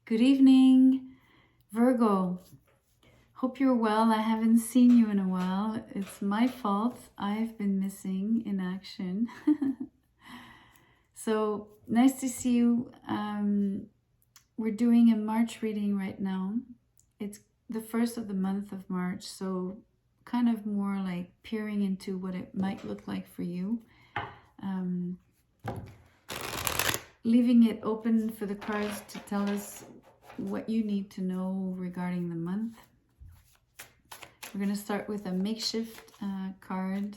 Good evening, Virgo. Hope you're well. I haven't seen you in a while. It's my fault. I've been missing in action. So nice to see you. We're doing a March reading right now. It's the first of the month of March, so kind of more like peering into what it might look like for you. Leaving it open for the cards to tell us what you need to know regarding the month. We're going to start with a makeshift card,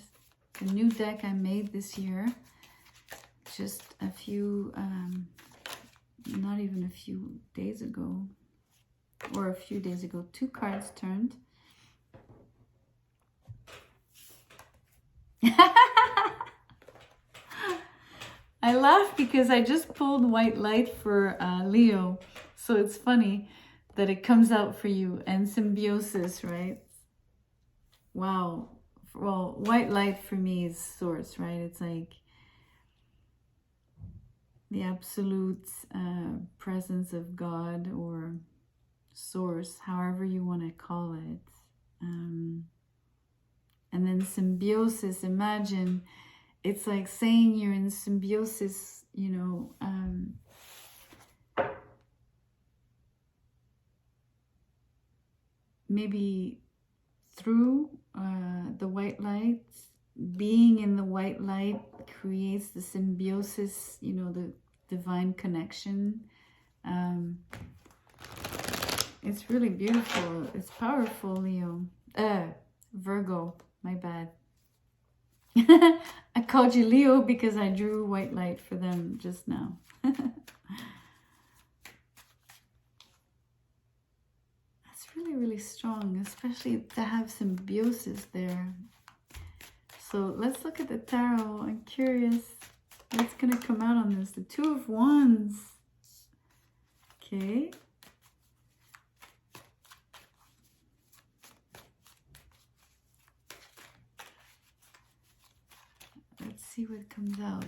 a new deck I made this year. Just a few, not even a few days ago, or a few days ago, 2 cards turned. I laugh because I just pulled white light for Leo. So it's funny that it comes out for you, and symbiosis, right? Wow. Well, white light for me is source, right? It's like the absolute presence of God or source, however you want to call it. And then symbiosis, imagine it's like saying you're in symbiosis, you know, maybe through the white light. Being in the white light creates the symbiosis, you know, the divine connection. It's really beautiful. It's powerful, Leo. Virgo, my bad. I called you Leo because I drew white light for them just now. That's really, really strong, especially to have symbiosis there. So let's look at the tarot. I'm curious what's going to come out on this. The 2 of Wands. Okay. Let's see what comes out.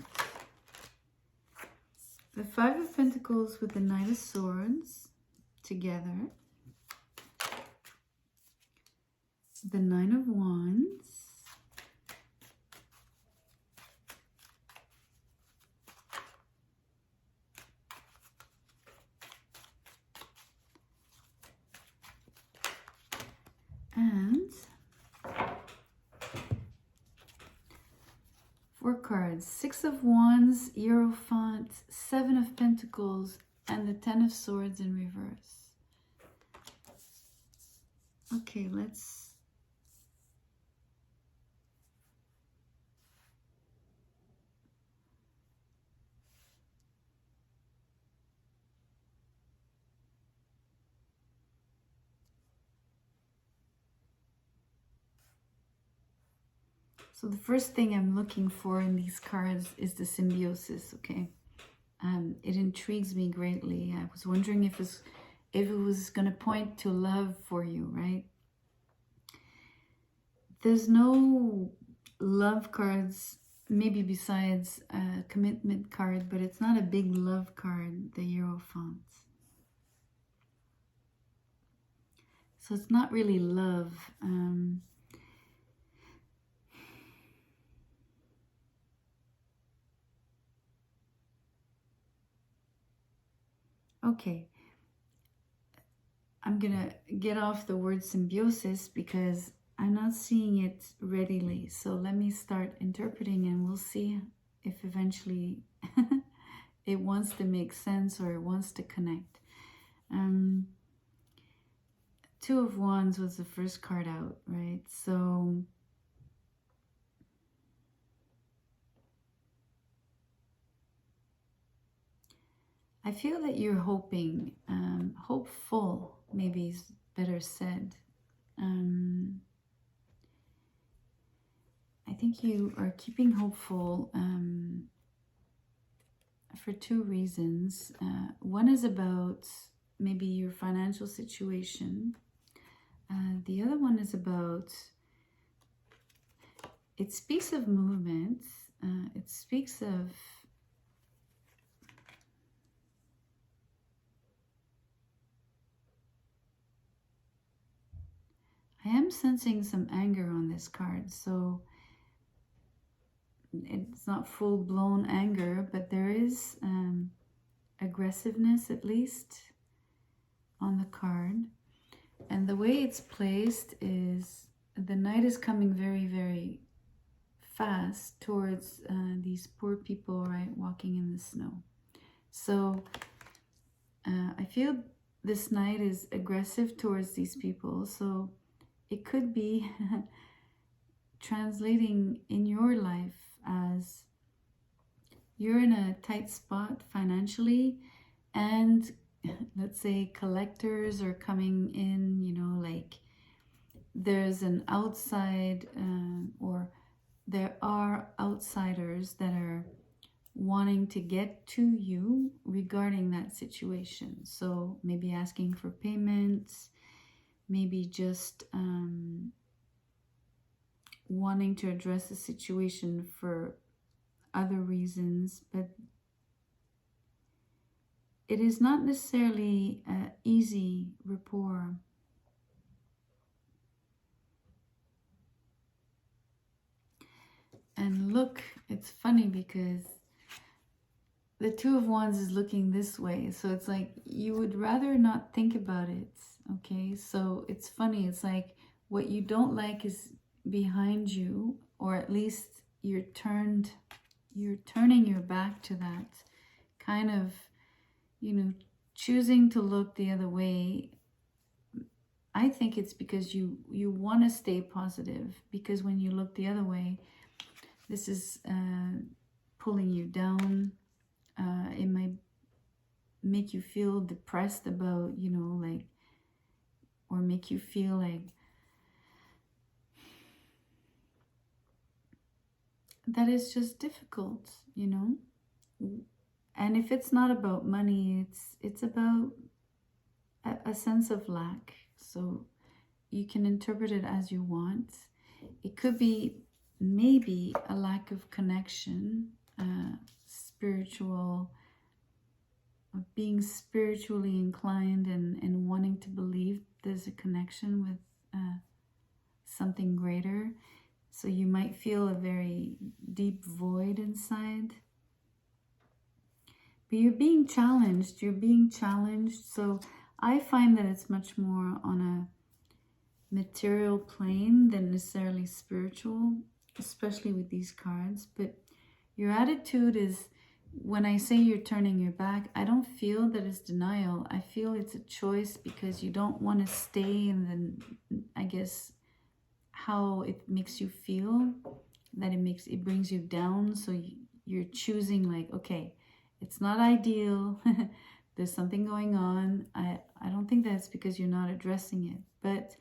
The 5 of Pentacles with the Knight of Swords together. The 9 of Wands. And 4 cards. 6 of Wands, Hierophant, 7 of Pentacles, and the 10 of Swords in reverse. Okay, let's... So the first thing I'm looking for in these cards is the symbiosis, okay? It intrigues me greatly. I was wondering if it was going to point to love for you, right? There's no love cards, maybe besides a commitment card, but it's not a big love card, the Hierophant. So it's not really love. Okay, I'm gonna get off the word symbiosis because I'm not seeing it readily. So let me start interpreting and we'll see if eventually it wants to make sense or it wants to connect. 2 of Wands was the first card out, right? So I feel that you're hoping, hopeful, maybe is better said. I think you are keeping hopeful for 2 reasons. One is about maybe your financial situation. The other one is about, it speaks of movement. It speaks of I am sensing some anger on this card. So it's not full-blown anger, but there is aggressiveness at least on the card. And the way it's placed is the knight is coming very, very fast towards these poor people, right, walking in the snow. So I feel this knight is aggressive towards these people. So it could be translating in your life as you're in a tight spot financially, and let's say collectors are coming in, you know, like there's an outside or there are outsiders that are wanting to get to you regarding that situation. So maybe asking for payments, maybe just wanting to address the situation for other reasons, but it is not necessarily an easy rapport. And look, it's funny because the Two of Wands is looking this way. So it's like you would rather not think about it. Okay, so it's funny. It's like what you don't like is behind you, or at least you're turning your back to that, kind of, you know, choosing to look the other way. I think it's because you want to stay positive, because when you look the other way, this is pulling you down. It might make you feel depressed about, you know, like, or make you feel like that is just difficult, you know. And if it's not about money, it's about a sense of lack. So you can interpret it as you want. It could be maybe a lack of connection, spiritual, being spiritually inclined and wanting to believe there's a connection with something greater. So you might feel a very deep void inside. But you're being challenged. So I find that it's much more on a material plane than necessarily spiritual, especially with these cards. But your attitude is, when I say you're turning your back, I don't feel that it's denial. I feel it's a choice because you don't want to stay in the, I guess, how it makes you feel, that it brings you down. So you're choosing like, okay, it's not ideal. There's something going on. I don't think that's because you're not addressing it, but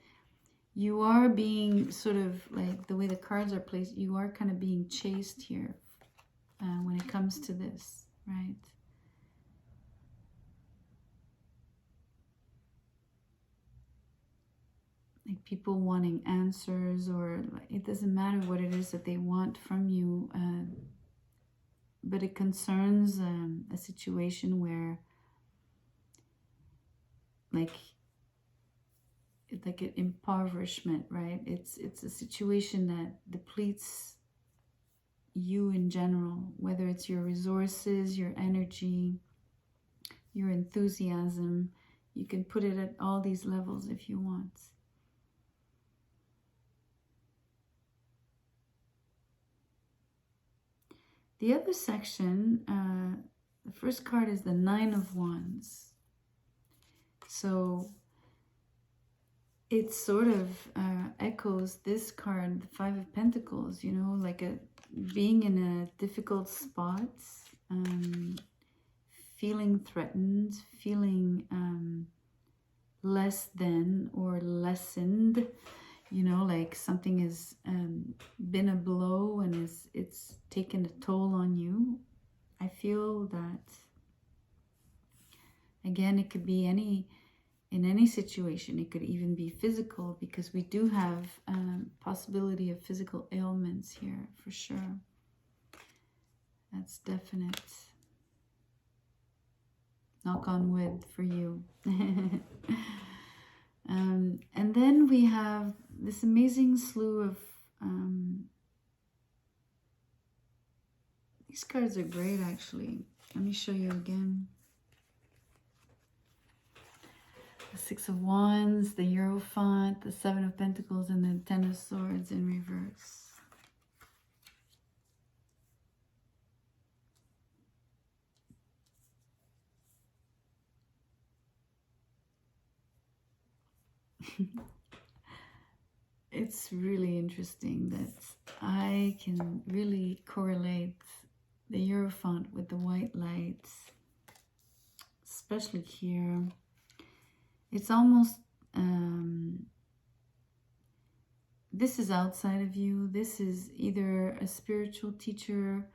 you are being sort of like, the way the cards are placed, you are kind of being chased here when it comes to this, right? Like people wanting answers, or it doesn't matter what it is that they want from you, but it concerns a situation where like an impoverishment, right? It's a situation that depletes you in general, whether it's your resources, your energy, your enthusiasm. You can put it at all these levels if you want. The other section, the first card is the Nine of Wands. So it sort of echoes this card, the Five of Pentacles, you know, like being in a difficult spot, feeling threatened, feeling less than or lessened, you know, like something has been a blow and it's taken a toll on you. I feel that, again, it could be in any situation. It could even be physical, because we do have possibility of physical ailments here for sure. That's definite. Knock on wood for you. And then we have this amazing slew of these cards are great, actually. Let me show you again. The Six of Wands, the Hierophant, the Seven of Pentacles, and the Ten of Swords in reverse. It's really interesting that I can really correlate the Hierophant with the white light, especially here. It's almost, this is outside of you. This is either a spiritual teacher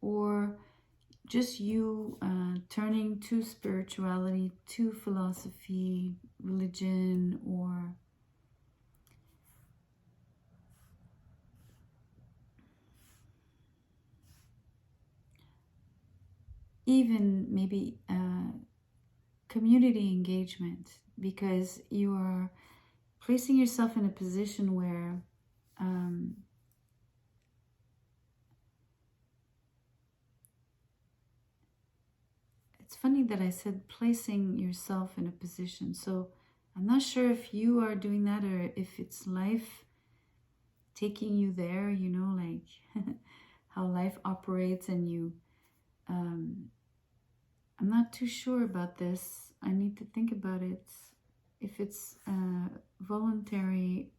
or just you turning to spirituality, to philosophy, religion, or even maybe community engagement, because you are placing yourself in a position where it's funny that I said placing yourself in a position. So I'm not sure if you are doing that or if it's life taking you there, you know, like how life operates, and you I'm not too sure about this. I need to think about it. If it's voluntary,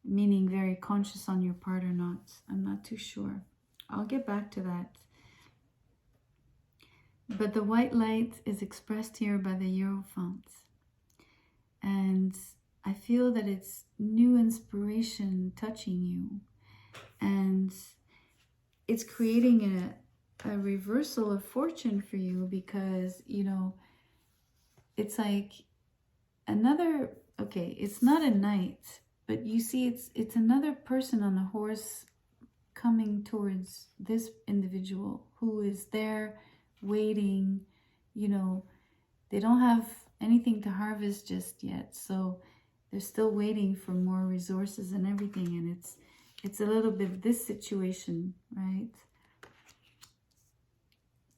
meaning very conscious on your part or not, I'm not too sure. I'll get back to that. But the white light is expressed here by the Hierophant. And I feel that it's new inspiration touching you. And it's creating a reversal of fortune for you, because, you know, it's like another, okay, it's not a knight, but you see it's another person on a horse coming towards this individual who is there waiting. You know, they don't have anything to harvest just yet, so they're still waiting for more resources and everything. And it's a little bit this situation, right?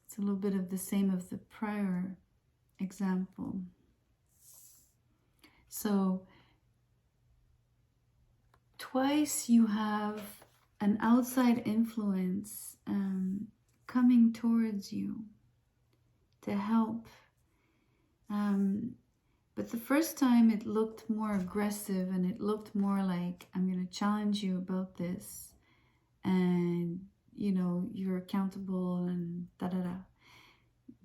It's a little bit of the same of the prior example. So twice you have an outside influence coming towards you to help. But the first time it looked more aggressive, and it looked more like, I'm going to challenge you about this, and you know, you're accountable, and da-da-da.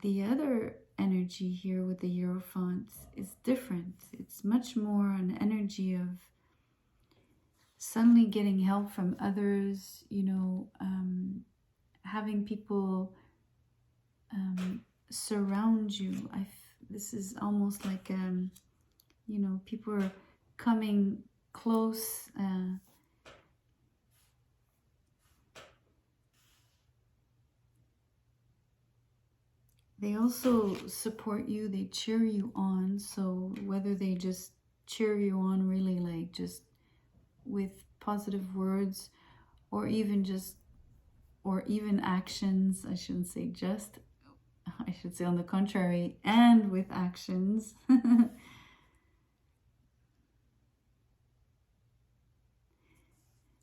The other energy here with the Hierophant is different. It's much more an energy of suddenly getting help from others, you know, having people surround you. This is almost like, you know, people are coming close. They also support you, they cheer you on. So whether they just cheer you on really, like just with positive words, or even actions, I shouldn't say just, I should say on the contrary, and with actions.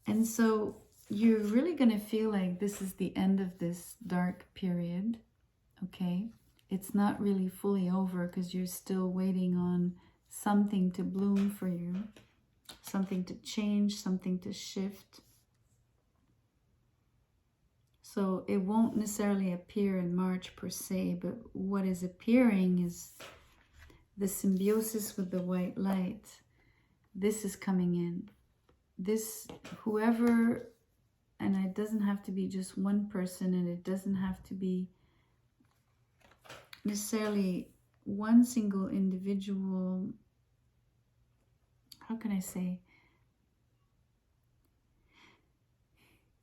And so you're really going to feel like this is the end of this dark period. Okay, it's not really fully over, because you're still waiting on something to bloom for you, something to change, something to shift. So it won't necessarily appear in March per se, but what is appearing is the symbiosis with the white light. This is coming in. This, whoever, and it doesn't have to be just one person, and it doesn't have to be necessarily one single individual. How can I say?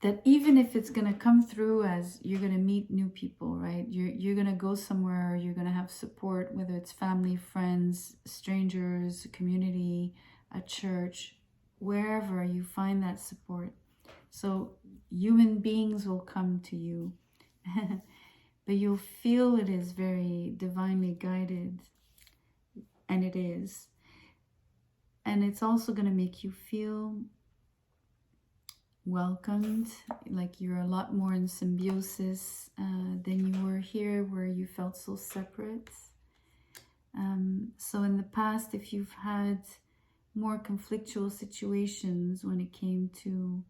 That even if it's going to come through as you're going to meet new people, right? You're going to go somewhere, you're going to have support, whether it's family, friends, strangers, community, a church, wherever you find that support. So human beings will come to you, but you'll feel it is very divinely guided, and it is. And it's also going to make you feel welcomed, like you're a lot more in symbiosis than you were here, where you felt so separate. So in the past, if you've had more conflictual situations when it came to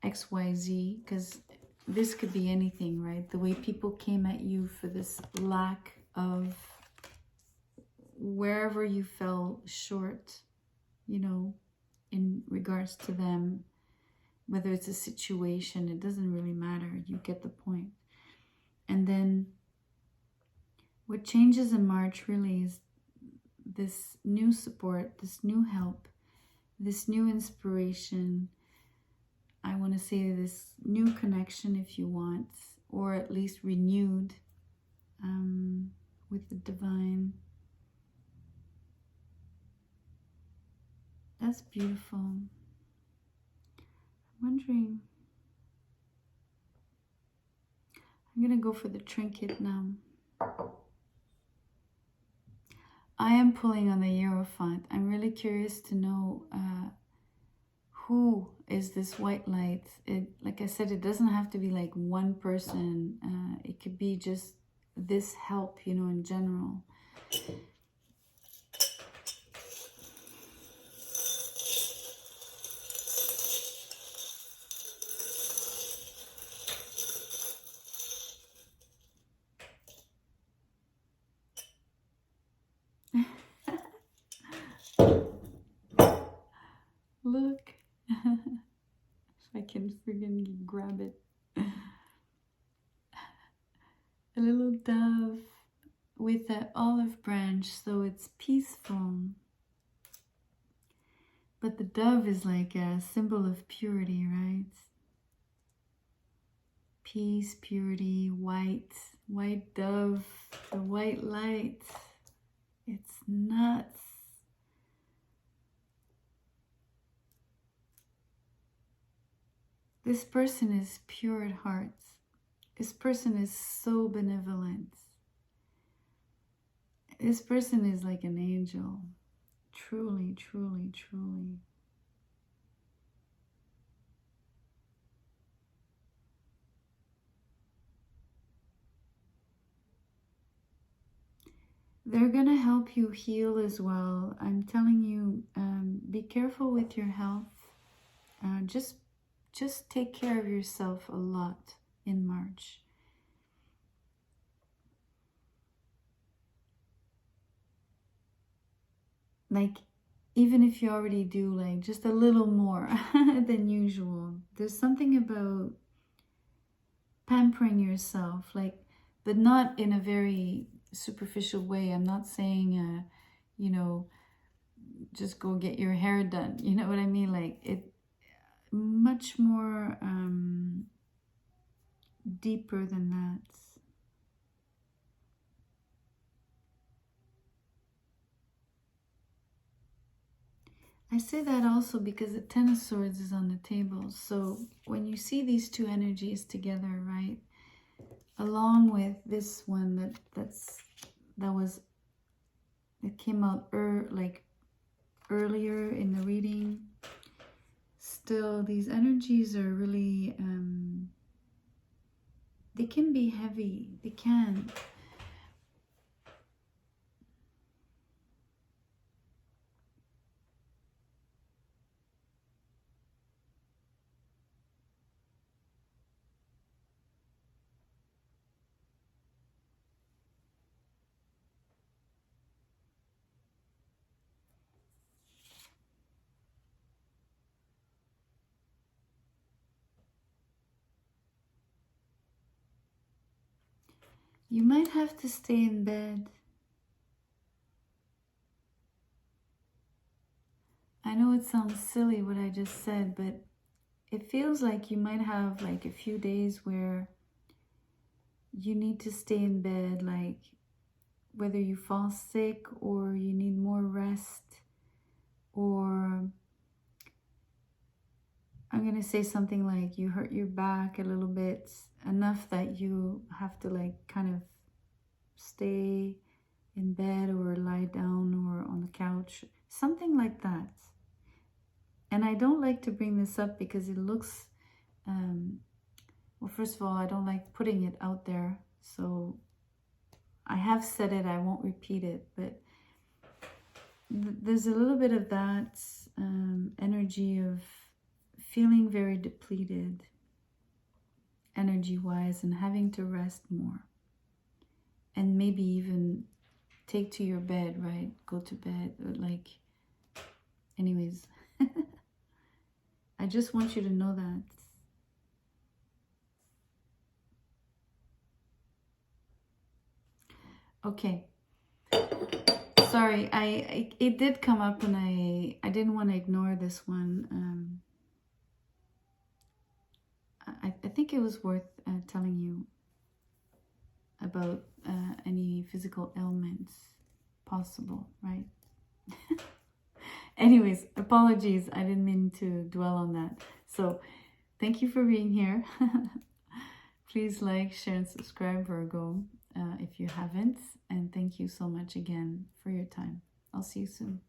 XYZ, because this could be anything, right? The way people came at you for this lack of wherever you fell short, you know, in regards to them, whether it's a situation, it doesn't really matter. You get the point. And then what changes in March really is this new support, this new help, this new inspiration. I want to say this new connection, if you want, or at least renewed with the divine. That's beautiful. I'm wondering, I'm going to go for the trinket now. I am pulling on the Hierophant. I'm really curious to know who is this white light. Like I said, it doesn't have to be like one person. It could be just this help, you know, in general. Look. If I can friggin' grab it. A little dove with an olive branch, so it's peaceful. But the dove is like a symbol of purity, right? Peace, purity, white dove, the white light. It's nuts. This person is pure at heart. This person is so benevolent. This person is like an angel. Truly, truly, truly. They're going to help you heal as well. I'm telling you, be careful with your health. Just take care of yourself a lot in March. Like, even if you already do like just a little more than usual, there's something about pampering yourself, like, but not in a very superficial way. I'm not saying, you know, just go get your hair done. You know what I mean? Like, it much more deeper than that. I say that also because the Ten of Swords is on the table. So when you see these two energies together, right, along with this one that came out earlier in the reading, still these energies are really they can be heavy. They can. You might have to stay in bed. I know it sounds silly what I just said, but it feels like you might have like a few days where you need to stay in bed, like whether you fall sick or you need more rest, or I'm going to say something like you hurt your back a little bit, enough that you have to like kind of stay in bed or lie down or on the couch, something like that. And I don't like to bring this up because it looks, well, first of all, I don't like putting it out there. So I have said it, I won't repeat it, but there's a little bit of that energy of feeling very depleted energy-wise and having to rest more. And maybe even take to your bed, right? Go to bed, like, anyways. I just want you to know that. Okay. Sorry, it did come up and I didn't want to ignore this one. I think it was worth telling you about any physical ailments possible, right? Anyways, apologies. I didn't mean to dwell on that. So thank you for being here. Please like, share, and subscribe, Virgo, if you haven't. And thank you so much again for your time. I'll see you soon.